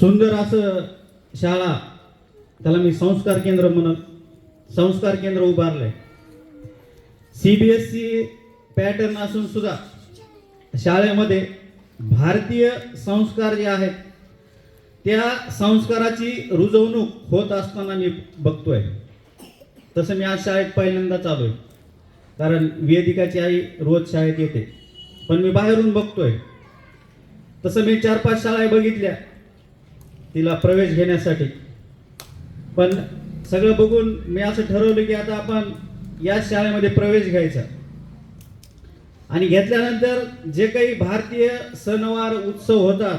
सुंदर असं शाळा, त्याला मी संस्कार केंद्र म्हणत संस्कार केंद्र उभारलंय. CBSE पॅटर्न असून सुद्धा शाळेमध्ये भारतीय संस्कार जे आहेत त्या संस्काराची रुजवणूक होत असताना मी बघतोय. तसं मी आज शाळेत पहिल्यांदाच आलोय, कारण वेदिकाची आई रोज शाळेत येते, पण मी बाहेरून बघतोय. तसं मी 4-5 शाळा बघितल्या तिला प्रवेश घेण्यासाठी, पण सगळं बघून मी असं ठरवलं की आता आपण या शाळेमध्ये प्रवेश घ्यायचा. आणि घेतल्यानंतर जे काही भारतीय सणवार उत्सव होतात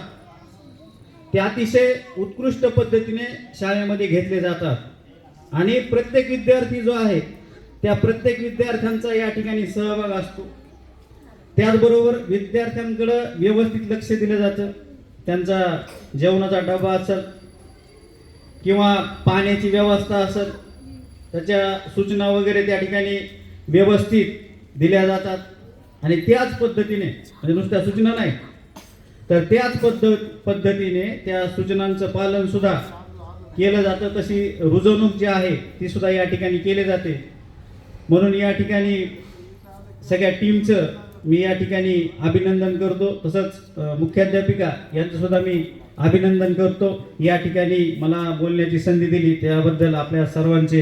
ते अतिशय उत्कृष्ट पद्धतीने शाळेमध्ये घेतले जातात. आणि प्रत्येक विद्यार्थी जो आहे त्या प्रत्येक विद्यार्थ्यांचा या ठिकाणी सहभाग असतो. त्याचबरोबर विद्यार्थ्यांकडे व्यवस्थित लक्ष दिलं जातं. त्यांचा जेवणाचा डबा असेल किंवा पाण्याची व्यवस्था असेल, त्याच्या सूचना वगैरे त्या ठिकाणी व्यवस्थित दिल्या जातात. आणि त्याच पद्धतीने, म्हणजे नुसत्या सूचना नाही तर त्याच पद्धतीने त्या सूचनांचं पालन सुद्धा केलं जातं. तशी रुजवणूक जी आहे ती सुद्धा या ठिकाणी केली जाते. म्हणून या ठिकाणी सगळ्या टीमचं मी या ठिकाणी अभिनंदन करतो. तसंच मुख्याध्यापिका यांचं सुद्धा मी अभिनंदन करतो. या ठिकाणी मला बोलण्याची संधी दिली त्याबद्दल आपल्या सर्वांचे